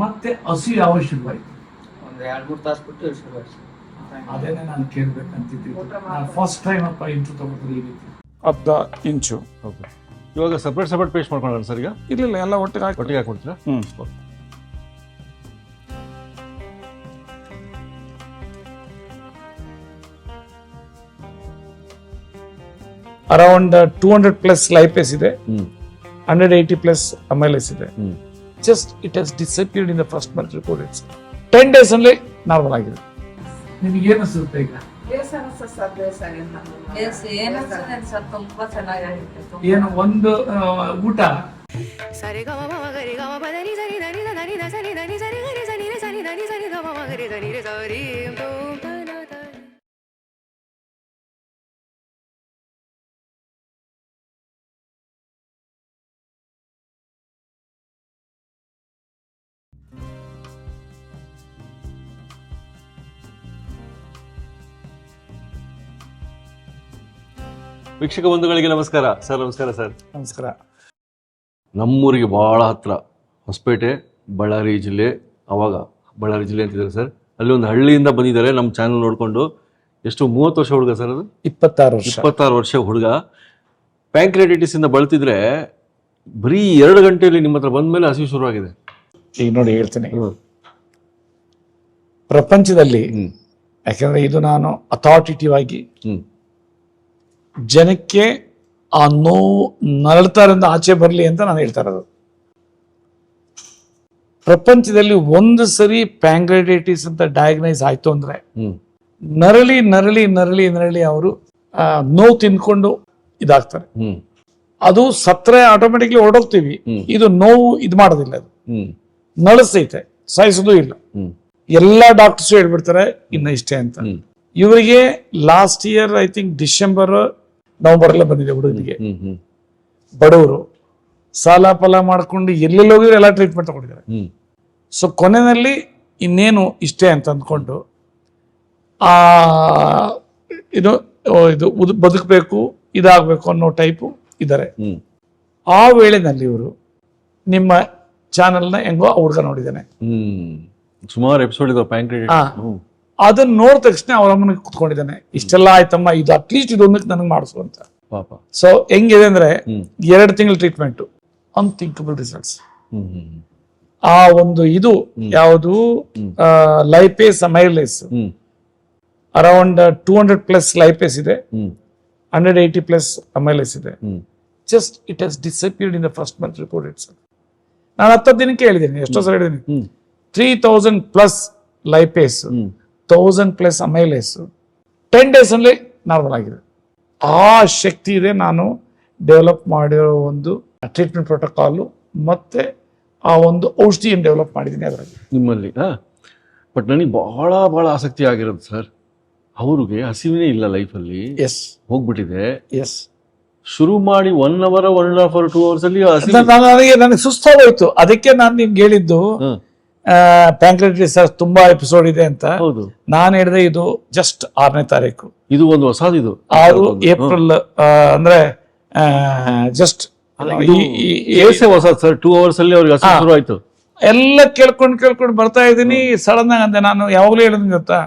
ಮತ್ತೆ ಹಸು ಯಾವ ಶುರುವಾಯಿತು? ಒಂದು 2-3 ತಾಸು ಬಿಟ್ಟು ಶುರುವಾಯಿತು. ಅದೇನೆ ನಾನು ಕೇಳ್ಬೇಕಂತಿದ್ದು. ನಾನು ಫಸ್ಟ್ ಟೈಮ್ ಅಪ್ಪ ಇಂಚು ತಗೋತಾರೆ ಈ ರೀತಿ ಅರ್ಧ ಇಂಚು. ಓಕೆ, ಇವಾಗ ಸಪ್ರೇಟ್ ಪೇಸ್ಟ್ ಮಾಡ್ಕೊಳ್ಳೋಣ ಸರ್? ಈಗ ಇಲ್ಲ ಎಲ್ಲ ಒಟ್ಟಿಗೆ ಹಾಕ್ಕೊಡ್ತೀರಾ? ಅರೌಂಡ್ 200 ಪ್ಲಸ್ ಲೈಪೇಸ್ ಇದೆ, 180 ಪ್ಲಸ್ ಅಮೈಲೇಸ್ ಇದೆ. Just it has disappeared in the first month report. It's 10 days ಅಲ್ಲಿ ನಾರ್ಮಲ್ ಆಗಿದೆ. ನಿಮಗೆ ಏನು ಅನಿಸುತ್ತೆ ಈಗ? ಏನು ಒಂದು ಊಟ ವೀಕ್ಷಕ ಬಂಧುಗಳಿಗೆ ನಮಸ್ಕಾರ ಸರ್. ನಮಸ್ಕಾರ ಸರ್. ನಮಸ್ಕಾರ. ನಮ್ಮೂರಿಗೆ ಬಹಳ ಹತ್ರ ಹೊಸಪೇಟೆ, ಬಳ್ಳಾರಿ ಜಿಲ್ಲೆ. ಅವಾಗ ಬಳ್ಳಾರಿ ಜಿಲ್ಲೆ ಅಂತಿದ್ದಾರೆ ಸರ್. ಅಲ್ಲಿ ಒಂದು ಹಳ್ಳಿಯಿಂದ ಬಂದಿದ್ದಾರೆ ನಮ್ಮ ಚಾನಲ್ ನೋಡಿಕೊಂಡು. ಎಷ್ಟು 30 ವರ್ಷ ಹುಡುಗ ಸರ್ ಅದು? 26 ವರ್ಷ ಹುಡುಗ. ಪ್ಯಾಂಕ್ರೆಟೈಟಿಸ್ ಇಂದ ಬಳಲ್ತಿದ್ರೆ ಬರೀ 2 ಗಂಟೆಯಲ್ಲಿ ನಿಮ್ಮ ಹತ್ರ ಬಂದ ಮೇಲೆ ಹಸಿವು ಶುರುವಾಗಿದೆ. ಈಗ ನೋಡಿ ಹೇಳ್ತೀನಿ, ಪ್ರಪಂಚದಲ್ಲಿ ಯಾಕಂದ್ರೆ ಇದು ನಾನು ಅಥಾರಿಟೇಟಿವ್ ಆಗಿ ಜನಕ್ಕೆ ಆ ನೋವು ನರಳ್ತಾರಿಂದ ಆಚೆ ಬರಲಿ ಅಂತ ನಾನು ಹೇಳ್ತಾ ಇರೋದು. ಪ್ರಪಂಚದಲ್ಲಿ ಒಂದು ಸರಿ ಪ್ಯಾಂಕ್ರೆಟೈಟಿಸ್ ಅಂತ ಡಯಾಗ್ನೈಸ್ ಆಯ್ತು ಅಂದ್ರೆ ನರಳಿ ನರಳಿ ನರಳಿ ನರಳಿ ಅವರು ನೋವು ತಿನ್ಕೊಂಡು ಇದಾಗ್ತಾರೆ. ಅದು ಸತ್ರೆ ಆಟೋಮೆಟಿಕ್ಲಿ ಹೊರಡೋಗ್ತೀವಿ. ಇದು ನೋವು ಇದು ಮಾಡೋದಿಲ್ಲ, ಅದು ನಳಿಸ್ತೈತೆ, ಸಾಯಿಸೋದು ಇಲ್ಲ. ಎಲ್ಲಾ ಡಾಕ್ಟರ್ಸ್ ಹೇಳ್ಬಿಡ್ತಾರೆ ಇನ್ನ ಇಷ್ಟೇ ಅಂತ. ಇವರಿಗೆ last year I think December November ಎಲ್ಲ ಬಂದಿದೆ ಹುಡುಗನಿಗೆ. ಬಡವರು ಸಾಲ ಫಲ ಮಾಡ್ಕೊಂಡು ಎಲ್ಲೆಲ್ಲಿ ಹೋಗಿದ್ರೆ ಎಲ್ಲ ಟ್ರೀಟ್ಮೆಂಟ್ ತಗೊಂಡಿದ್ದಾರೆ. ಸೊ ಕೊನೆಯಲ್ಲಿ ಇನ್ನೇನು ಇಷ್ಟೇ ಅಂತ ಅಂದ್ಕೊಂಡು ಆ ಇದು ಬದುಕಬೇಕು, ಇದಾಗಬೇಕು ಅನ್ನೋ ಟೈಪು ಇದ್ದಾರೆ. ಆ ವೇಳೆನಲ್ಲಿ ಇವರು ನಿಮ್ಮ ಚಾನೆಲ್ನ ಹೆಂಗೋ ಹುಡುಗ ನೋಡಿದ್ದಾನೆ, ಸುಮಾರು ಎಪಿಸೋಡ್ ಇದೆ ಪ್ಯಾಂಕ್ರೆಟೈಟಿಸ್. ಅದನ್ನ ನೋಡಿದ ತಕ್ಷಣ ಅವ್ರ ಅಮ್ಮನಿಗೆ ಕುತ್ಕೊಂಡಿದ್ದಾನೆ, ಇಷ್ಟೆಲ್ಲ ಆಯ್ತಮ್ಮ, ಇದು ಅಟ್ಲೀಸ್ಟ್ ಇದೊಂದಕ್ಕೆ ನನಗೆ ಮಾಡಿಸು ಅಂತ. ಸೊ ಹೆಂಗಿದೆ ಅಂದ್ರೆ 2 ತಿಂಗಳ ಟ್ರೀಟ್ಮೆಂಟ್, ಅನ್ಥಿಂಕಬಲ್ ರಿಸಲ್ಟ್ಸ್. ಆ ಒಂದು ಇದು ಯಾವುದು lipase amylase around 200 plus lipase ಇದೆ, 180 ಪ್ಲಸ್ ಅಮೈಲೇಸ್ ಇದೆ. Just it has disappeared in the first month report. It's ನಾನು 10 ದಿನಕ್ಕೆ ಹೇಳಿದ್ದೀನಿ, ಎಷ್ಟೋ ಸಲ ಹೇಳಿದ್ದೀನಿ. 3000 plus lipase, 1000 plus amylase 10 days ಅಲ್ಲಿ ನಾರ್ಮಲ್ ಆಗಿದೆ. ಆ ಶಕ್ತಿ ಇದೆ. ನಾನು ಡೆವಲಪ್ ಮಾಡಿರೋ ಒಂದು ಟ್ರೀಟ್ಮೆಂಟ್ ಪ್ರೋಟೋಕಾಲು ಮತ್ತೆ ಆ ಒಂದು ಔಷಧಿಯನ್ನು ಡೆವಲಪ್ ಮಾಡಿದ್ದೀನಿ ಅದರಲ್ಲಿ ನಿಮ್ಮಲ್ಲಿ. ಬಟ್ ನನಗೆ ಬಹಳ ಆಸಕ್ತಿ ಆಗಿರೋದು ಸರ್, ಅವ್ರಿಗೆ ಹಸಿವಿನೇ ಇಲ್ಲ ಲೈಫಲ್ಲಿ. ಎಸ್, ಹೋಗ್ಬಿಟ್ಟಿದೆ. ಎಸ್, ಶುರು ಮಾಡಿ 1 hour 1.5 hour 2 hours ಅಲ್ಲಿ ನನಗೆ ಸುಸ್ತಾಗೋಯ್ತು. ಅದಕ್ಕೆ ನಾನು ನಿಮ್ಗೆ ಹೇಳಿದ್ದು ಪ್ಯಾಂಕ್ರೆಟೈಟಿಸ್ ತುಂಬಾ ಎಪಿಸೋಡ್ ಇದೆ ಅಂತ. ನಾನು ಹೇಳಿದೆ ಇದು ಜಸ್ಟ್ 6ನೇ ತಾರೀಕು, ಇದು ಒಂದು ಹೊಸದು, ಇದು 6 ಏಪ್ರಿಲ್ ಅಂದ್ರೆ ಜಸ್ಟ್ ಹೊಸದು ಸರ್. 2 hours ಅಲ್ಲಿ ಅವ್ರಿಗೆ ಹಸಿವು ಶುರು ಆಯ್ತು. ಎಲ್ಲ ಕೇಳ್ಕೊಂಡು ಬರ್ತಾ ಇದ್ದೀನಿ. ಸಡನ್ ಆಗಿ ಅಂದೆ, ನಾನು ಯಾವಾಗಲೂ ಹೇಳಿದ್ ಗೊತ್ತಾ,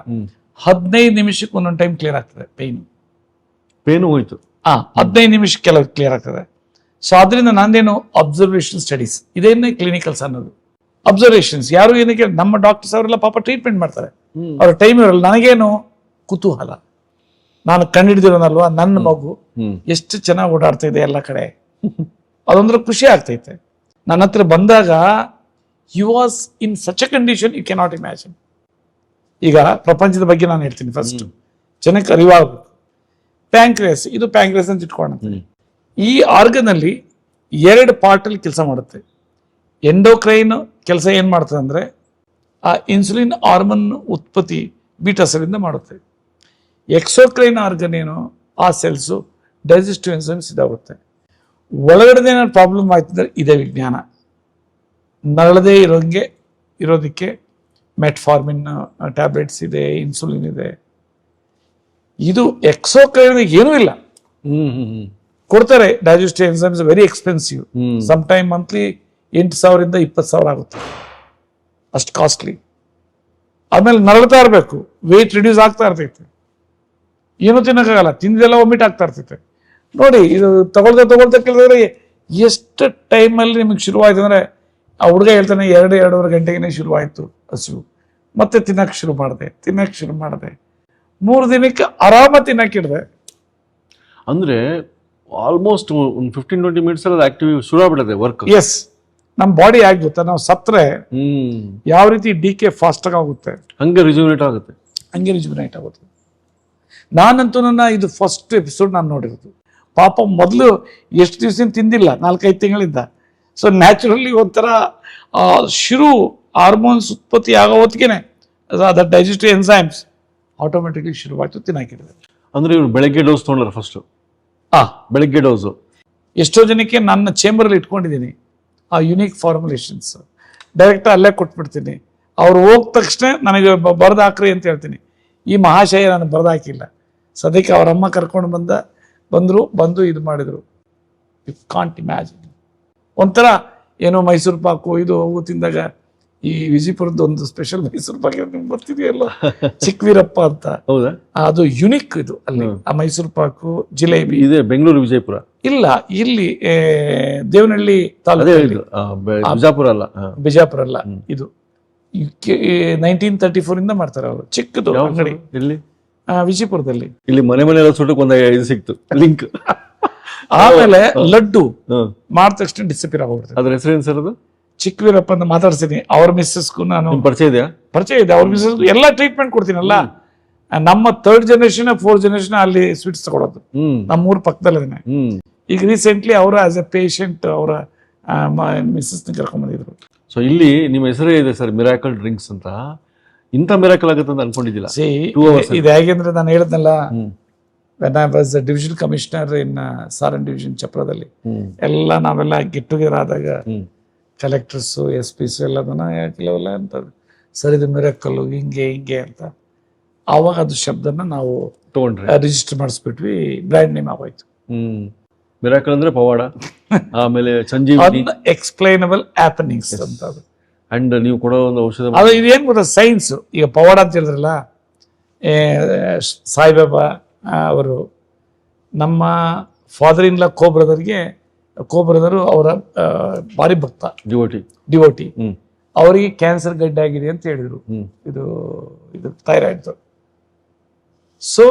15 ನಿಮಿಷಕ್ಕೆ ಒಂದೊಂದು ಟೈಮ್ ಕ್ಲಿಯರ್ ಆಗ್ತದೆ ಪೇನು ಹೋಯ್ತು. 15 ನಿಮಿಷಕ್ಕೆ ಕೆಲವು ಕ್ಲಿಯರ್ ಆಗ್ತದೆ. ಸೊ ಅದರಿಂದ ನಂದೇನು ಅಬ್ಸರ್ವೇಷನ್ ಸ್ಟಡೀಸ್, ಇದೇನೇ ಕ್ಲಿನಿಕಲ್ಸ್ ಅನ್ನೋದು. ಅಬ್ಸರ್ವೇಷನ್ಸ್ ಯಾರು ಏನಕ್ಕೆ ನಮ್ಮ ಡಾಕ್ಟರ್ಸ್ ಅವರೆಲ್ಲ ಪಾಪ ಟ್ರೀಟ್ಮೆಂಟ್ ಮಾಡ್ತಾರೆ, ಅವ್ರ ಟೈಮ್ ಇರಲ್ಲ. ನನಗೇನು ಕುತೂಹಲ, ನಾನು ಕಂಡಿಡಿದಿರೋನಲ್ವಾ ನನ್ನ ಮಗು ಎಷ್ಟು ಚೆನ್ನಾಗಿ ಓಡಾಡ್ತಾ ಇದೆ ಎಲ್ಲ ಕಡೆ, ಅದೊಂದ್ರೆ ಖುಷಿ ಆಗ್ತೈತೆ. ನನ್ನ ಹತ್ರ ಬಂದಾಗ you was in such a condition you cannot imagine. ಈಗ ಪ್ರಪಂಚದ ಬಗ್ಗೆ ನಾನು ಹೇಳ್ತೀನಿ, ಫಸ್ಟ್ ಜನಕ್ಕೆ ಅರಿವಾಗಬೇಕು. ಪ್ಯಾಂಕ್ರಿಯಾಸ್, ಇದು ಪ್ಯಾಂಕ್ರಿಯಾಸ್ ಅಂತ ಇಟ್ಕೊಳ್ಳೋಣ. ಈ ಆರ್ಗನ್ ಅಲ್ಲಿ 2 ಪಾರ್ಟಲ್ಲಿ ಕೆಲಸ ಮಾಡುತ್ತೆ. ಎಂಡೋಕ್ರೈನ್ ಕೆಲಸ ಏನ್ ಮಾಡ್ತದೆ ಅಂದ್ರೆ ಆ ಇನ್ಸುಲಿನ್ ಹಾರ್ಮೋನ್ ಉತ್ಪತ್ತಿ ಬೀಟಾ ಸೆಲ್ ಮಾಡುತ್ತೆ. ಎಕ್ಸೋಕ್ರೈನ್ ಆರ್ಗನ್ ಏನು, ಆ ಸೆಲ್ಸು ಡೈಜೆಸ್ಟಿವ್ ಎನ್ಸೈಮ್ಸ್ ಇದಾಗುತ್ತೆ. ಒಳಗಡೆ ಏನಾದ್ರು ಪ್ರಾಬ್ಲಮ್ ಆಯ್ತಂದ್ರೆ ಇದೇ ವಿಜ್ಞಾನ. ನರಳದೇ ಇರೋದಕ್ಕೆ ಮೆಟ್ಫಾರ್ಮಿನ್ ಟ್ಯಾಬ್ಲೆಟ್ಸ್ ಇದೆ, ಇನ್ಸುಲಿನ್ ಇದೆ. ಇದು ಎಕ್ಸೋಕ್ರೈನ್ ಏನೂ ಇಲ್ಲ, ಕೊಡ್ತಾರೆ. Digestive enzymes very expensive. Some time monthly 8,000 ಇಂದ 20,000 ಆಗುತ್ತೆ. ಅಷ್ಟು ಕಾಸ್ಟ್ಲಿ. ಆಮೇಲೆ ನರಳ್ತಾ ಇರಬೇಕು, ವೆಯ್ಟ್ ರಿಡ್ಯೂಸ್ ಆಗ್ತಾ ಇರ್ತೈತೆ, ಏನೂ ತಿನ್ನೋಕ್ಕಾಗಲ್ಲ, ತಿಂದೆಲ್ಲ ವಾಮಿಟ್ ಆಗ್ತಾ ಇರ್ತೈತೆ. ನೋಡಿ ಇದು ತಗೊಳ್ತಾ ಕೇಳಿದ್ರೆ ಎಷ್ಟು ಟೈಮಲ್ಲಿ ನಿಮಗೆ ಶುರುವಾಯ್ತು ಅಂದರೆ ಆ ಹುಡುಗ ಹೇಳ್ತಾನೆ 2-2.5 ಗಂಟೆಗೆ ಶುರುವಾಯಿತು ಹಸಿವು, ಮತ್ತೆ ತಿನ್ನಕ್ಕೆ ಶುರು ಮಾಡಿದೆ 3 ದಿನಕ್ಕೆ ಆರಾಮ ತಿನ್ನಕ್ಕೆ ಹಿಡಿದೆ. ಅಂದ್ರೆ ಆಲ್ಮೋಸ್ಟ್ ಒಂದು 15-20 ಮಿನಿಟ್ಸ್ ಅಲ್ಲಿ ಆಕ್ಟಿವ್ ಶುರು ಆಗ್ಬಿಡುತ್ತೆ ವರ್ಕ್. ಎಸ್, ನಮ್ಮ ಬಾಡಿ ಆಗಿ ಗೊತ್ತಾ, ನಾವು ಸತ್ರೆ ಯಾವ ರೀತಿ ಡಿಕೆ ಫಾಸ್ಟ್ ಆಗಿ ಆಗುತ್ತೆ, ಹಂಗೆ ರಿಜುವಿನೇಟ್ ಆಗುತ್ತೆ, ಹಂಗೆ ರಿಜುವಿನೇಟ್ ಆಗುತ್ತೆ. ನಾನಂತೂ ಇದು ಫಸ್ಟ್ ಎಪಿಸೋಡ್ ನಾನು ನೋಡಿರೋದು. ಪಾಪ ಮೊದಲು ಎಷ್ಟು ದಿವಸ ತಿಂದಿಲ್ಲ, 4-5 ತಿಂಗಳಿಂದ. ಸೊ ನ್ಯಾಚುರಲಿ ಒಂಥರ ಶುರು ಹಾರ್ಮೋನ್ಸ್ ಉತ್ಪತ್ತಿ ಆಗೋ ಹೊತ್ತಿಗೆ ದಟ್ ಡೈಜೆಸ್ಟಿವ್ ಎನ್ಸೈಮ್ಸ್ ಆಟೋಮೆಟಿಕ್ಲಿ ಶುರುವಾಯ್ತು ತಿನ್ನಕ್ಕಿಡಿದೆ. ಅಂದ್ರೆ ಇವ್ರು ಬೆಳಗ್ಗೆ ಡೋಸ್ ತೊಗೊಂಡ್ರೆ ಫಸ್ಟ್ ಬೆಳಗ್ಗೆ ಡೋಸು ಎಷ್ಟೋ ಜನಕ್ಕೆ ನನ್ನ ಚೇಂಬರಲ್ಲಿ ಇಟ್ಕೊಂಡಿದ್ದೀನಿ ಆ ಯುನೀಕ್ ಫಾರ್ಮುಲೇಷನ್ಸ್. ಡೈರೆಕ್ಟ್ ಅಲ್ಲೇ ಕೊಟ್ಬಿಡ್ತೀನಿ, ಅವ್ರು ಹೋದ ತಕ್ಷಣ ನನಗೆ ಬರೆದು ಹಾಕ್ರಿ ಅಂತ ಹೇಳ್ತೀನಿ. ಈ ಮಹಾಶಯ ನಾನು ಬರೆದು ಹಾಕಿಲ್ಲ, ಸದ್ಯಕ್ಕೆ ಅವ್ರ ಅಮ್ಮ ಕರ್ಕೊಂಡು ಬಂದು ಇದು ಮಾಡಿದ್ರು. You can't imagine. ಒಂಥರ ಏನೋ ಮೈಸೂರು ಪಾಕು ಇದು ಅವು ತಿಂದಾಗ ಈ ವಿಜಯಪುರದ ಒಂದು ಸ್ಪೆಷಲ್ ಮೈಸೂರು ಪಾಕ್ ನಿಮ್ಗೆ ಗೊತ್ತಿದೆಯಲ್ಲ, ಚಿಕ್ಕವೀರಪ್ಪ ಅಂತ. ಹೌದಾ? ಅದು ಯುನಿಕ್ ಇದು ಅಲ್ಲಿ ಆ ಮೈಸೂರು ಪಾಕು ಜಿಲೇಬಿ. ಇದೆ ಬೆಂಗಳೂರು ವಿಜಯಪುರ ಇಲ್ಲ, ಇಲ್ಲಿ ದೇವನಹಳ್ಳಿ ತಾಲೂಕು, ಬಿಜಾಪುರ ಅಲ್ಲ, ಬಿಜಾಪುರ ಅಲ್ಲ. ಇದು 1934 ಇಂದ ಮಾಡ್ತಾರೆ ಅವರು. ಚಿಕ್ಕದು ಅಂಗಡಿ ಇಲ್ಲಿ ವಿಜಯಪುರದಲ್ಲಿ. ಇಲ್ಲಿ ಮನೆ ಸುಟ್ಟಕ್ಕೆ ಒಂದು ಇದು ಸಿಕ್ತು ಲಿಂಕ್. ಆಮೇಲೆ ಲಡ್ಡು ಮಾಡಿದ ತಕ್ಷಣ ಡಿಸಪಿಯರ್ ಆಗೋಗ್ಬಿಡ್ತಾರೆ. ಅದ್ರ ಹೆಸರೇನು ಸರ್ ಅದು? ಚಿಕ್ಕವೀರಪ್ಪ ಅಂತ ಮಾತಾಡ್ತೀನಿ. ಅವ್ರ ಮಿಸ್ಸಸ್ಗೂ ನಾನು ಪರಿಚಯ ಇದೆಯಾ? ಪರಿಚಯ ಇದೆ. ಅವ್ರ ಮಿಸ್ಸಸ್ ಎಲ್ಲ ಟ್ರೀಟ್ಮೆಂಟ್ ಕೊಡ್ತೀನಲ್ಲ. ನಮ್ಮ 3rd ಜನರೇಷನ್ 4th ಜನರೇಷನ್ ಅಲ್ಲಿ ಸ್ವೀಟ್ಸ್ ತಗೊಳೋದು. ನಮ್ಮ ಊರ್ ಪಕ್ಕದಲ್ಲೇ. ಈಗ ರೀಸೆಂಟ್ಲಿ ಅವರು ಆಸ್ ಎ ಪೇಷಂಟ್ ಅವರ ಮಿಸ್ಸಸ್ ಕರ್ಕೊಂಡ್ ಬಂದಿದ್ರು. ಸೊ ಇಲ್ಲಿ ನಿಮ್ಮ ಹೆಸರೇ ಇದೆ ಸರ್, ಮಿರಾಕಲ್ ಡ್ರಿಂಕ್ಸ್ ಅಂತ. ಇಂಥ ಮಿರಾಕಲ್ ಆಗುತ್ತೆ ಅಂತ ಅನ್ಕೊಂಡಿದ್ದಿಲ್ಲ. ಇದು ಹೇಗೆಂದ್ರೆ ನಾನು ಹೇಳಿದ್ನಲ್ಲ, when I was the division commissioner in Saran division ಚಪ್ರದಲ್ಲಿ, ಎಲ್ಲ ನಾವೆಲ್ಲ ಗೆಟ್ ಟುಗೆದರ್ ಆದಾಗ ಕಲೆಕ್ಟರ್ಸ್ SP ಎಲ್ಲದನ್ನ ಕೆಲವೆಲ್ಲ ಅಂತ ಸರ್ ಇದು ಮಿರಾಕಲ್ಲು ಹಿಂಗೆ ಅಂತ. ಆವಾಗ ಅದು ಶಬ್ದನ ನಾವು ತಗೊಂಡ್ರೆ ರಿಜಿಸ್ಟರ್ ಮಾಡಿಸ್ಬಿಟ್ವಿ, ಬ್ರ್ಯಾಂಡ್ ನೇಮ್ ಆಗೋಯ್ತು. ಮಿರಾಕಲ್ ಅಂದ್ರೆ ಪವಾಡ, ಆಮೇಲೆ ಸಂಜೀವಿನಿ, ಎಕ್ಸ್ಪ್ಲೈನಬಲ್ ಹ್ಯಾಪನಿಂಗ್ಸ್ ಅಂತ. ಅದು ಅಂಡ್ ನೀವು ಕೊಡೋ ಒಂದು ಔಷಧ ಅದು ಇದೇನು ಗೊತ್ತಾ, ಸೈನ್ಸ್. ಈಗ ಪವಾಡ ಅಂತ ಹೇಳಿದ್ರಲ್ಲ, ಸಾಯಿಬಾಬಾ ಅವರು ನಮ್ಮ ಫಾದರ್ ಇನ್ ಲಾ ಕೋ-ಬ್ರದರು ಅವರ ಭಾರಿ ಭಕ್ತ, ಡಿವೋಟಿ. ಅವರಿಗೆ ಕ್ಯಾನ್ಸರ್ ಗಡ್ಡೆ ಆಗಿದೆ ಅಂತ ಹೇಳಿದ್ರು, ಇದು ಥೈರಾಯ್ಡ್. ಸೊ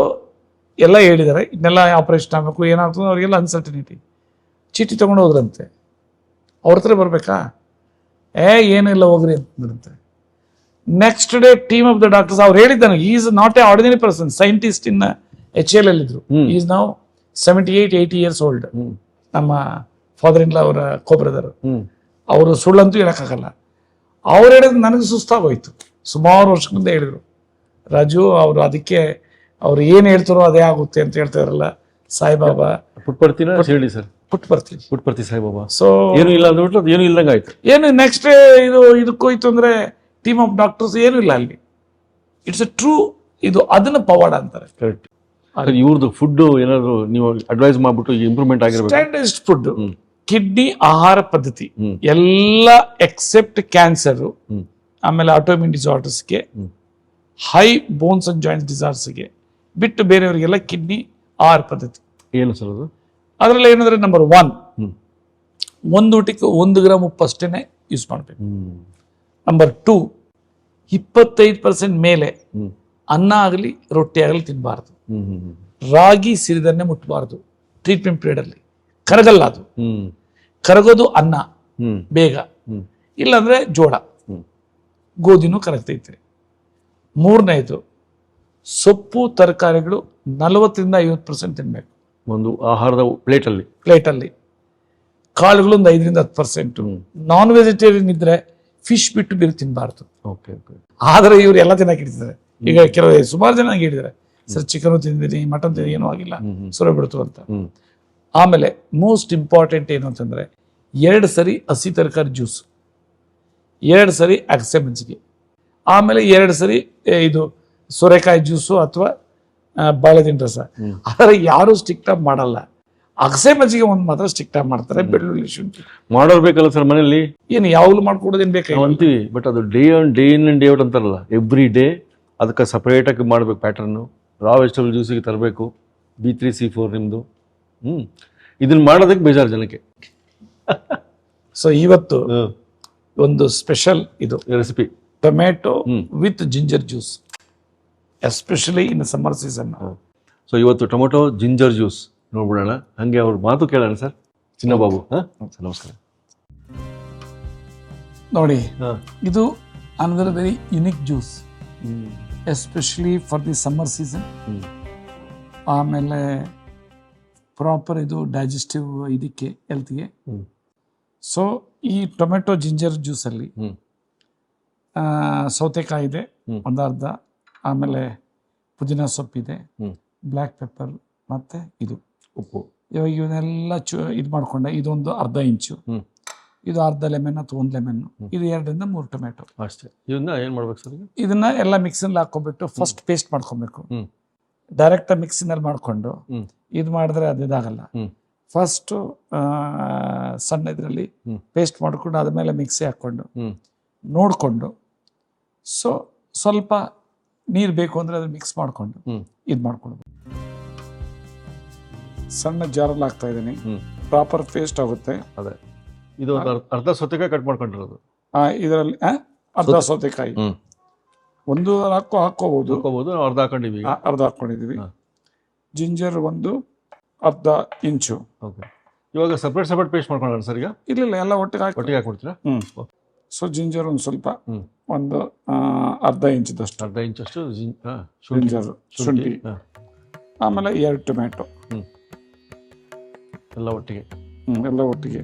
ಎಲ್ಲ ಹೇಳಿದ್ದಾರೆ, ಇನ್ನೆಲ್ಲ ಆಪರೇಷನ್ ಆಗಬೇಕು, ಏನಾಗ್ತದೆ ಅವರಿಗೆಲ್ಲ ಅನ್ಸರ್ಟನಿಟಿ. ಚೀಟಿ ತಗೊಂಡು ಹೋದ್ರಂತೆ. ಅವ್ರ ಹತ್ರ ಬರ್ಬೇಕಾ? ಏನಿಲ್ಲ ಹೋಗ್ರಿ ಅಂತಂದ್ರಂತೆ. Next day team of the doctors ಅವ್ರು ಹೇಳಿದ್ದಾನೆ, is not a ordinary person, scientist in HL ಇದ್ರು. ಈಸ್ ನಾವು 78-80 years old. ನಮ್ಮ ಫಾದರ್ ಇನ್ ಲಾ ಅವರ ಕೋ-ಬ್ರದರ್. ಅವರು ಸುಳ್ಳಂತೂ ಹೇಳಕ್ಕಾಗಲ್ಲ. ಅವ್ರು ಹೇಳಿದ್ರು ನನಗೆ ಸುಸ್ತಾಗೋಯ್ತು. ಸುಮಾರು ವರ್ಷಗಳಿಂದ ಹೇಳಿದ್ರು, ರಾಜು ಅವರು ಅದಕ್ಕೆ ಅವ್ರು ಏನು ಹೇಳ್ತಾರೋ ಅದೇ ಆಗುತ್ತೆ ಅಂತ ಹೇಳ್ತಾರಲ್ಲ ಸಾಯಿಬಾಬಾ. ಹೇಳಿ ಸರ್. ಪುಟ್ಪರ್ತಿ ಸಾಯಿಬಾಬಾ. ಸೊ ಏನು ಇಲ್ಲ ಅಂದ್ಬಿಟ್ಟು ಅದು ಏನು ಇಲ್ದಂಗೆ ಆಯ್ತು. ಏನು ನೆಕ್ಸ್ಟ್ ಇದಕ್ಕೋಯ್ತು ಅಂದ್ರೆ ಟೀಮ್ ಆಫ್ ಡಾಕ್ಟರ್ಸ್ ಏನೂ ಇಲ್ಲ ಅಲ್ಲಿ. ಇಟ್ಸ್ ಎ ಟ್ರೂ ಇದು, ಅದನ್ನ ಪವಾಡ ಅಂತಾರೆ. ಕರೆಕ್ಟ್. ಇವ್ರದ್ದು ಫುಡ್ ಏನಾದ್ರು ನೀವು ಅಡ್ವೈಸ್ ಮಾಡ್ಬಿಟ್ಟು ಇಂಪ್ರೂವ್ಮೆಂಟ್ ಆಗಿರ್ಬೇಕು. ಸ್ಟ್ಯಾಂಡರ್ಡ್ ಫುಡ್, ಕಿಡ್ನಿ ಆಹಾರ ಪದ್ಧತಿ ಎಲ್ಲ ಎಕ್ಸೆಪ್ಟ್ ಕ್ಯಾನ್ಸರ್, ಆಮೇಲೆ autoimmune ಡಿಸಾರ್ಡರ್ಸ್ಗೆ, high bones and joints ಡಿಸಾರ್ಡರ್ಸ್ಗೆ ಬಿಟ್ಟು ಬೇರೆಯವರಿಗೆಲ್ಲ ಕಿಡ್ನಿ ಆಹಾರ ಪದ್ಧತಿ. ಏನು ಸರ್ ಅದು? ಅದರಲ್ಲಿ ಏನಂದ್ರೆ ನಂಬರ್ 1, ಒಂದು ಊಟಕ್ಕೆ 1 ಗ್ರಾಮ್ ಉಪ್ಪು ಅಷ್ಟೇನೆ ಯೂಸ್ ಮಾಡಬೇಕು. ನಂಬರ್ 2, 25% ಮೇಲೆ ಅನ್ನ ಆಗಲಿ ರೊಟ್ಟಿ ಆಗಲಿ ತಿನ್ನಬಾರ್ದು. ರಾಗಿ ಸಿರಿಧಾನ್ಯ ಮುಟ್ಟಬಾರ್ದು ಟ್ರೀಟ್ಮೆಂಟ್ ಪೀರಿಯಡ್ ಅಲ್ಲಿ. ಕರಗಲ್ಲ ಅದು, ಕರಗೋದು ಅನ್ನ ಬೇಗ, ಇಲ್ಲಾಂದ್ರೆ ಜೋಳ, ಗೋಧಿನೂ ಕರಗ್ತೈತೆ. 3ನೇದು, ಸೊಪ್ಪು ತರಕಾರಿಗಳು 40-50% ತಿನ್ಬೇಕು ಒಂದು ಆಹಾರದ ಪ್ಲೇಟಲ್ಲಿ. ಕಾಳುಗಳು ಒಂದು 5-10%. ನಾನ್ ವೆಜಿಟೇರಿಯನ್ ಇದ್ರೆ ಫಿಶ್ ಬಿಟ್ಟು ಬೇರೆ ತಿನ್ನಬಾರ್ದು. ಆದ್ರೆ ಇವ್ರು ಎಲ್ಲ ತಿನ್ನಕ್ಕೆ ಹಿಡಿತಾರೆ. ಈಗ ಸುಮಾರು ಜನ ನಂಗೆ ಹೇಳಿದ್ದಾರೆ, ಸರ್ ಚಿಕನ್ ತಿಂದಿದ್ದೀನಿ, ಮಟನ್ ತಿಂದಿದ್ದೀನಿ, ಏನೂ ಆಗಿಲ್ಲ, ಸುರ ಬಿಡ್ತು ಅಂತ. ಆಮೇಲೆ ಮೋಸ್ಟ್ ಇಂಪಾರ್ಟೆಂಟ್ ಏನು ಅಂತಂದ್ರೆ 2 ಸರಿ ಹಸಿ ತರಕಾರಿ ಜ್ಯೂಸ್, 2 ಸರಿ ಅಗಸೆ ಮಜ್ಜಿಗೆ, ಆಮೇಲೆ 2 ಸರಿ ಇದು ಸೋರೆಕಾಯಿ ಜ್ಯೂಸು ಅಥವಾ ಬಾಳೆದಿನ ರಸ. ಆದರೆ ಯಾರು ಸ್ಟಿಕ್ ಅಪ್ ಮಾಡಲ್ಲ. ಅಗಸೆ ಮಜ್ಜಿಗೆ ಒಂದು ಮಾತ್ರ ಸ್ಟಿಕ್ ಆಗಿ ಮಾಡ್ತಾರೆ, ಬೆಳ್ಳುಳ್ಳಿ ಶುಂಠಿ ಮಾಡೋರು ಬೇಕಲ್ಲ ಸರ್ ಮನೇಲಿ, ಏನು ಯಾವಾಗಲೂ ಮಾಡ್ಕೊಡೋದೇನು ನಾವು ಬೇಕಾಗಿಲ್ಲ. ಅಂತೀವಿ, ಬಟ್ ಅದು day in and day out ಅಂತಾರಲ್ಲ, ಎವ್ರಿ ಡೇ ಅದಕ್ಕೆ ಸಪ್ರೇಟಾಗಿ ಮಾಡಬೇಕು ಪ್ಯಾಟರ್ನು. ರಾ ವೆಜಿಟಬಲ್ ಜ್ಯೂಸಿಗೆ ತರಬೇಕು, B3 C4 ನಿಮ್ಮದು. ಇದನ್ನ ಮಾಡೋದಕ್ಕೆ ಬೇಜಾರು ಜನಕ್ಕೆ. ಸೊ ಇವತ್ತು ಒಂದು ಸ್ಪೆಷಲ್ ಇದು recipe tomato with ginger juice, especially in summer season. So ಇವತ್ತು ಟೊಮೊಟೊ ಜಿಂಜರ್ ಜ್ಯೂಸ್ ನೋಡ್ಬಿಡೋಣ, ಹಂಗೆ ಅವ್ರ ಮಾತು ಕೇಳೋಣ ಸರ್. ಚಿನ್ನಬಾಬು ಸರ್ ನಮಸ್ಕಾರ. ನೋಡಿ, ಇದು another very unique juice, especially for the summer season. ಆಮೇಲೆ ಪ್ರಾಪರ್ ಇದು ಡೈಜೆಸ್ಟಿವ್ ಇದಕ್ಕೆ ಹೆಲ್ತ್ಗೆ. ಸೊ ಈ ಟೊಮೆಟೊ ಜಿಂಜರ್ ಜ್ಯೂಸಲ್ಲಿ ಸೌತೆಕಾಯಿ ಇದೆ ಒಂದು ಅರ್ಧ, ಆಮೇಲೆ ಪುದೀನ ಸೊಪ್ಪಿದೆ, ಬ್ಲ್ಯಾಕ್ ಪೆಪ್ಪರ್ ಮತ್ತು ಇದು ಉಪ್ಪು. ಇವಾಗ ಇವನ್ನೆಲ್ಲ ಇದು ಮಾಡಿಕೊಂಡೆ. ಇದೊಂದು ಅರ್ಧ ಇಂಚು, ಇದು ಅರ್ಧ ಲೆಮನ್ ಅಥವಾ ಒಂದು ಲೆಮನ್, ಇದು 2 ರಿಂದ 3 ಟೊಮೆಟೊ ಅಷ್ಟೇ. ಇದನ್ನ ಏನು ಮಾಡ್ಬೇಕು ಸರ್? ಇದನ್ನ ಎಲ್ಲ ಮಿಕ್ಸಿನಲ್ಲಿ ಹಾಕ್ಕೊಬಿಟ್ಟು ಫಸ್ಟ್ ಪೇಸ್ಟ್ ಮಾಡ್ಕೊಬೇಕು. ಡೈರೆಕ್ಟ್ ಮಿಕ್ಸಿನಲ್ಲಿ ಮಾಡಿಕೊಂಡು ಇದು ಮಾಡಿದ್ರೆ ಅದು ಇದಾಗಲ್ಲ. ಫಸ್ಟು ಸಣ್ಣ ಇದರಲ್ಲಿ ಪೇಸ್ಟ್ ಮಾಡಿಕೊಂಡು ಆದಮೇಲೆ ಮಿಕ್ಸಿ ಹಾಕ್ಕೊಂಡು ನೋಡಿಕೊಂಡು, ಸೊ ಸ್ವಲ್ಪ ನೀರು ಬೇಕು ಅಂದರೆ ಅದು ಮಿಕ್ಸ್ ಮಾಡಿಕೊಂಡು ಇದು ಮಾಡ್ಕೊಳ್ಬೋದು. ಸಣ್ಣ ಜಾರಲ್ಲಿ ಹಾಕ್ತಾ ಇದ್ದೀನಿ, ಪ್ರಾಪರ್ ಪೇಸ್ಟ್ ಆಗುತ್ತೆ. ಅದೇ ಇದು ಅರ್ಧ ಸೌತೆಕಾಯಿ ಕಟ್ ಮಾಡ್ಕೊಂಡಿರೋದು ಇದರಲ್ಲಿ ಅರ್ಧ ಸೌತೆಕಾಯಿ ಒಂದು ಹಾಕೋಬಹುದು, ಅರ್ಧ ಹಾಕೊಂಡಿವಿ, ಅರ್ಧ ಹಾಕೊಂಡಿದೀವಿ. ಜಿಂಜರ್ ಒಂದು ಅರ್ಧ ಇಂಚು. ಓಕೆ, ಇವಾಗ ಸಪ್ರೇಟ್ ಪೇಸ್ಟ್ ಮಾಡ್ಕೊಳ್ಳೋಣ ಸರ್ ಈಗ? ಇಲ್ಲ, ಎಲ್ಲ ಒಟ್ಟಿಗೆ ಹಾಕ್ಬಿಡ್ತೀರಾ? ಸೊ ಜಿಂಜರ್ ಒಂದು ಸ್ವಲ್ಪ ಒಂದು ಅರ್ಧ ಇಂಚದಷ್ಟು, ಅರ್ಧ ಇಂಚಷ್ಟು ಜಿಂಜರ್ ಶುಂಠಿ, ಆಮೇಲೆ 2 ಟೊಮೆಟೊ ಎಲ್ಲ ಒಟ್ಟಿಗೆ. ಎಲ್ಲ ಒಟ್ಟಿಗೆ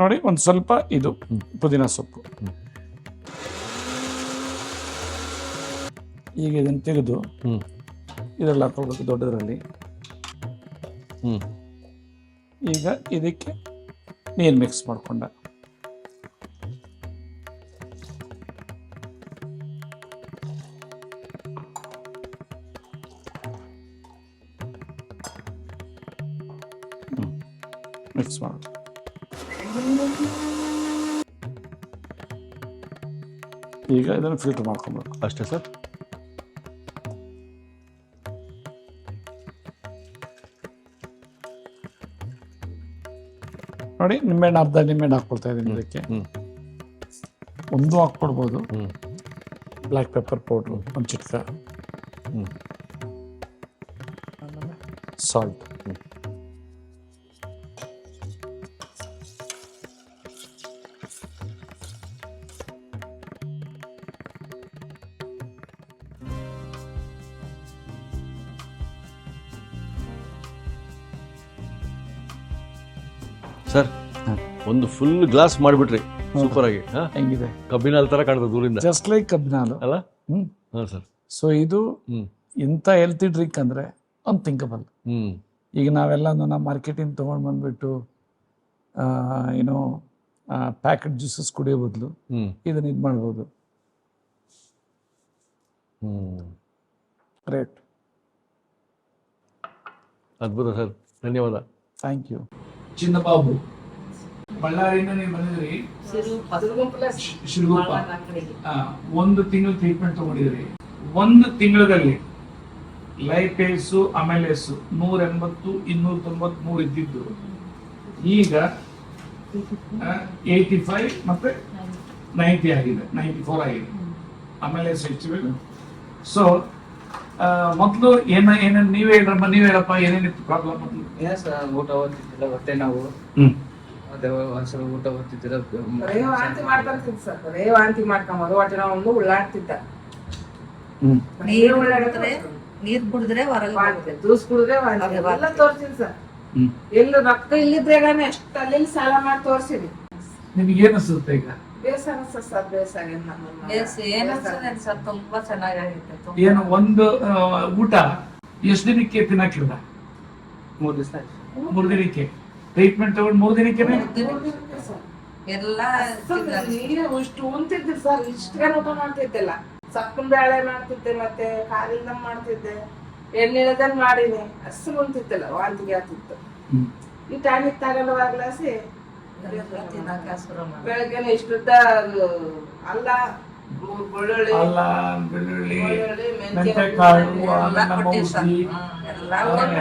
ನೋಡಿ. ಒಂದು ಸ್ವಲ್ಪ ಇದು ಪುದೀನ ಸೊಪ್ಪು. ಈಗ ಇದನ್ನು ತೆಗೆದು ಇದರಲ್ಲಿ ಹಾಕೊಳ್ಬೇಕು ದೊಡ್ಡದರಲ್ಲಿ. ಈಗ ಇದಕ್ಕೆ ನೀರು ಮಿಕ್ಸ್ ಮಾಡ್ಕೊಂಡ. ಮಿಕ್ಸ್ ಮಾಡಿ ಈಗ ಇದನ್ನು ಫಿಲ್ಟರ್ ಮಾಡ್ಕೊಬೇಕು ಅಷ್ಟೇ ಸರ್. ನೋಡಿ, ನಿಂಬೆಹಣ್ಣು ಅರ್ಧ ನಿಂಬೆಹಣ್ಣು ಹಾಕ್ಕೊಳ್ತಾ ಇದ್ದೀನಿ ಇದಕ್ಕೆ. ಒಂದು ಹಾಕ್ಕೊಡ್ಬೋದು. ಬ್ಲ್ಯಾಕ್ ಪೆಪ್ಪರ್ ಪೌಡ್ರು ಒಂದು ಚಿಟ್ಕ, ಸಾಲ್ಟ್. ಸರ್ ಒಂದು ಫುಲ್ ಗ್ಲಾಸ್ ಮಾಡಿಬಿಟ್ರಿ, ಸೂಪರ್ ಆಗಿ. ಹೆಂಗಿದೆ? ಕಬ್ಬಿನಾಲ್ ತರ ಕಾಣ್ತದೆ ದೂರಿಂದ, ಜಸ್ಟ್ ಲೈಕ್ ಕಬ್ಬಿನಾಲು ಅಲ್ಲ? ಸರ್, ಸೊ ಇದು ಇಂಥ ಹೆಲ್ತಿ ಡ್ರಿಂಕ್ ಅಂದರೆ ಅನ್ಥಿಂಕಬಲ್. ಈಗ ನಾವೆಲ್ಲ ನಮ್ಮ ಮಾರ್ಕೆಟಿಂದ ತೊಗೊಂಡು ಬಂದ್ಬಿಟ್ಟು ಏನೋ ಪ್ಯಾಕೆಟ್ ಜ್ಯೂಸಸ್ ಕುಡಿಯೋ ಬದಲು ಇದನ್ನ ಇದು ಮಾಡ್ಬೋದು. ಗ್ರೇಟ್, ಅದ್ಭುತ ಸರ್, ಧನ್ಯವಾದ. Thank you. ಚಿನ್ನಬಾಬು, ಬಳ್ಳಾರಿಯಿಂದ ನೀವು ಬಂದಿದ್ರಿ, ಶಿರಗುಪ್ಪ. 1 ತಿಂಗಳು ಟ್ರೀಟ್ಮೆಂಟ್ ತಗೊಂಡಿದ್ರಿ. 1 ತಿಂಗಳಲ್ಲಿ ಲೈಪೇಸು ಅಮೆಲೇಸು 180, 293 ಇದ್ದಿದ್ದು ಈಗ 85 ಮತ್ತೆ 90 ಆಗಿದೆ, 94 ಆಗಿದೆ. ಅಮೆಲೇಸ್ ಹೆಚ್ಚು. ಸೊ ಮೊದಲು ಏನೇನು ನೀವೇ ಹೇಳಪ್ಪ, ಏನೇನಿತ್ತು ಪ್ರಾಬ್ಲಮ್? ಏನ್ ಸರ್, ಊಟ ಓದ್ತಿದ್ದಿಲ್ಲ, ಹೊಟ್ಟೆ ನಾವು ಅದೇ ಒಂದ್ಸಲ ಊಟ ಓದ್ತಿದ್ದಿಲ್ಲ, ವಾಂತಿ ಮಾಡ್ಕೊಂತಿದ್ದ ಸರ್, ಬರೇ ವಾಂತಿ ಮಾಡ್ಕೊಂಬೋದು, ಹೊಟ್ಟೆ ನಾವು ಉಳ್ಳಾಡ್ತಿದ್ದ. ನೀರ್ ಕುಡಿದ್ರೆ ಹೊರಗೆ ಜ್ಯೂಸ್ ಕುಡಿದ್ರೆ ವಾಂತಿ ಎಲ್ಲ ತೋರ್ಸಿನಿ ಸರ್. ಎಲ್ಲಿ ರೊಕ್ಕ ಇಲ್ಲಿದ್ರಾಗಾನೆ ಎಷ್ಟು ಅಲ್ಲಿ ಸಾಲ ಮಾಡಿ ತೋರ್ಸಿನಿ. ನಿಮ್ಗೆ ಏನ್ ಅನ್ಸುತ್ತೆ ಈಗ? ಬೇಸ ಅನ್ಸ ಸರ್, ಸರ್ ತುಂಬಾ ಚೆನ್ನಾಗಿತ್ತು. ಏನು ಒಂದು ಊಟ ಎಷ್ಟು ದಿನಕ್ಕೆ ತಿನ್ನಕ್ಕಿಲ್ಲ? 3 ದಿವಸ 3 ದಿನಕ್ಕೆ ಟ್ರೀಟ್ಮೆಂಟ್ ತಗೊಂಡು 3 ದಿನಕ್ಕೆ ಎಲ್ಲ ಇಷ್ಟು ಉಂತಿದ್ದೆ ಸರ್, ಇಷ್ಟೇ ಊಟ ಮಾಡ್ತಿದ್ದೆಲ್ಲ. ಸೊಪ್ಪಿನ ಬೇಳೆ ಮಾಡ್ತಿದ್ದೆ, ಮತ್ತೆ ಕಾಲಿಂದ ಮಾಡ್ತಿದ್ದೆ, ಎಣ್ಣೆದಲ್ಲಿ ಮಾಡಿನಿ, ಅಷ್ಟು ಉಂತಿದ್ದೆಲ್ಲ, ವಾಂತಿಗೆ ಆಗ್ತಿತ್ತು. ಹ್ಮ್. ಈ ಟಾನಿಕ್ ತಗೊಳ್ಳುವಾಗ್ಲಾಸಿ ಎಲ್ಲ ತಿನ್ನಕ್ಕೆ ಹಸ್ರು ಮಾಡಿ ಬೆಳಗ್ಗೆನೆ ಇಷ್ಟುದ್ದ ಅಲ್ಲ ಬೆಳ್ಳುಳ್ಳಿ ಅಲ್ಲ, ಬೆಳ್ಳುಳ್ಳಿ, ಬೆಳ್ಳುಳ್ಳಿ, ಮೆಂತೆಕಾಳು, ಎಲ್ಲ ಆಮೇಲೆ ನಮ್ಮ ಕೊಟ್ಟಿವಿ ಸರ್. ಔಷಧಿ, ಎಲ್ಲ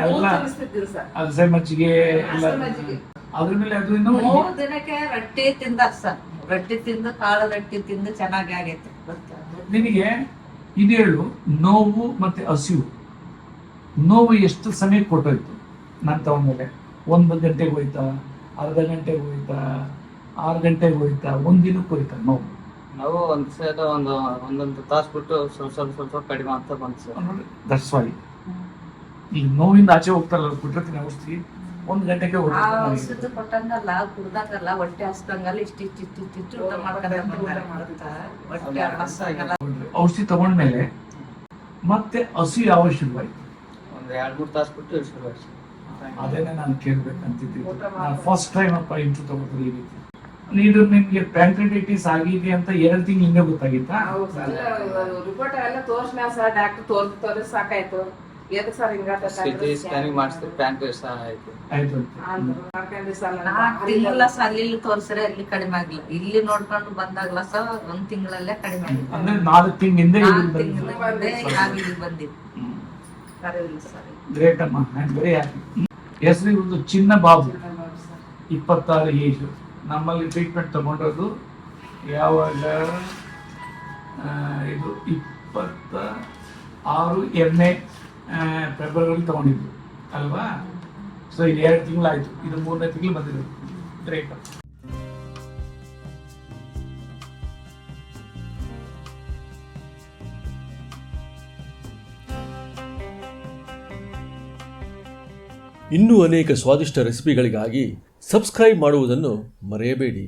ಎಲ್ಲ ತಿನ್ನಿಸ್ತಿದ್ದೀವಿ ಸರ್. ಅಗಸೆ ಮಜ್ಜಿಗೆ ಎಲ್ಲ ಹಸಿ ಮಜ್ಜಿಗೆ. ಅದ್ರ ಮೇಲೆ ಅದು ಇನ್ನೂ 3 ದಿನಕ್ಕೆ ರೊಟ್ಟಿ ತಿಂದ ಸರ್. ರೊಟ್ಟಿ ತಿಂದು ಕಾಳು ರೊಟ್ಟಿ ತಿಂದು ಚೆನ್ನಾಗಿ ಆಗೈತೆ ಗೊತ್ತಾ? ನಿನಗೆ ಇದು ಹೇಳು, ನೋವು ಮತ್ತೆ ಹಸಿವು, ನೋವು ಎಷ್ಟು ಸಮಯ ಕೊಟ್ಟೋಯ್ತು ನಾನು ತಗೊಂಡ್ಮೇಲೆ? 1 ಗಂಟೆಗೆ ಹೋಯ್ತಾ, ಅರ್ಧ ಗಂಟೆಗೆ ಹೋಯ್ತಾ, 6 ಗಂಟೆಗೆ ಹೋಯ್ತಾ, 1 ದಿನಕ್ಕೆ ಹೋಯ್ತಾ ನೋವು? ನಾವು ಒಂದೊಂದು ತಾಸು ಬಿಟ್ಟು ಸ್ವಲ್ಪ ಕಡಿಮೆ ಅಂತ ಬಂತು ಸರ್. ದಟ್ಸ್ ವೈ ಈಗ ನೋವಿಂದ ಆಚೆ ಹೋಗ್ತಾರಲ್ಲ, ಅವ್ರು ಕೊಟ್ಟಿರ್ತೀನಿ ಔಷಧಿ, 1 ಗಂಟೆಗೆ ಆ ಹೋಗ್ತಾರೆ ಔಷಧ ಕೊಟ್ಟಂಗಲ್ಲ, ಕುಡ್ದಂಗಲ್ಲ, ಹೊಟ್ಟೆ ಹಸ್ದಂಗಲ್ಲ, ಇಷ್ಟಿಷ್ಟು ಊಟ ಮಾಡ್ಕೊಂಡೆ ಬಂದಾರೆ ಗೊತ್ತಾ? ಹೊಟ್ಟೆ ಹಸ್ದಂಗಲ್ಲ. ಔಷಧಿ ತಗೊಂಡ್ಮೇಲೆ ಮತ್ತೆ ಹಸಿವು ಯಾವ ಶುರುವಾಯ್ತು? ಒಂದು 2-3 ತಾಸು ಬಿಟ್ಟು ಶುರು ಆಯ್ತು. ಅದೇನೆ ನಾನು ಕೇಳ್ಬೇಕಂತಿದ್ದೆ. ನಾನು ಫಸ್ಟ್ ಟೈಮ್ ಅಪ್ಪ ಇಂಟ್ರು ತಗೋತಾರೆ ಈ ರೀತಿ. ಇದು ನಿಮ್ಗೆ ಪ್ಯಾಂಕ್ರೆಟೈಟಿಸ್ ಆಗಿದೆ ಅಂತ 2 ತಿಂಗಳು ಹಿಂದೆ ಗೊತ್ತಾಗಿತ್ತಾ? ಹೌದು ಸರ್. ರಿಪೋರ್ಟ್ ಎಲ್ಲ ತೋರ್ಸ್ನ ಸರ್, ಡಾಕ್ಟರ್ ತೋರಿಸ್ ಸಾಕಾಯ್ತು. ಎದಕ್ ಸರ್ ಹಿಂಗಾತ ಸಿಟಿ ಸ್ಕ್ಯಾನಿಂಗ್ ಮಾಡಿಸಿದ್ರೆ ಪ್ಯಾಂಕ್ರಿಯಾಸ್ ಆಯ್ತು. ಆಯ್ತು. ಮಾಡ್ಕೊಂಡ್ರಿ ಸರ್. 4 ತಿಂಗಳ ಸರ್ ಅಲ್ಲಿ ತೋರ್ಸ್ರೆ ಅಲ್ಲಿ ಕಡಿಮೆ ಆಗಿಲ್ಲ. ಇಲ್ಲಿ ನೋಡ್ಕೊಂಡು ಬಂದಾಗ್ಲ ಸರ್ 1 ತಿಂಗಳಲ್ಲೇ ಕಡಿಮೆ ಆಗಿಲ್ಲ. ಅಂದ್ರೆ 4 ತಿಂಗಳ ಹಿಂದೆ 4 ತಿಂಗಳ ನಾವ್ ಇಲ್ಲಿ ಬಂದಿದ್ವಿ. ಕರೆಯಿಲ್ಲ ಸರ್. ಗ್ರೇಟ್ ಅಮ್ಮ, ಐ ಆಮ್ ವೆರಿ ಹ್ಯಾಪಿ. ಹೆಸರು ಇವ್ರದ್ದು ಚಿನ್ನ ಬಾಬು, 26 ಏಜ್. ನಮ್ಮಲ್ಲಿ ಟ್ರೀಟ್ಮೆಂಟ್ ತಗೊಂಡದ್ದು ಯಾವಾಗ? ಇದು 26 ಫೆಬ್ರವರಿ ತಗೊಂಡಿದ್ದು ಅಲ್ವಾ? ಸೊ ಇದು 2 ತಿಂಗಳಾಯ್ತು, ಇದು 3ನೇ ತಿಂಗಳು ಬಂದಿರೋದು. ಗ್ರೇಟ್. ಇನ್ನೂ ಅನೇಕ ಸ್ವಾದಿಷ್ಟ ರೆಸಿಪಿಗಳಿಗಾಗಿ ಸಬ್ಸ್ಕ್ರೈಬ್ ಮಾಡುವುದನ್ನು ಮರೆಯಬೇಡಿ.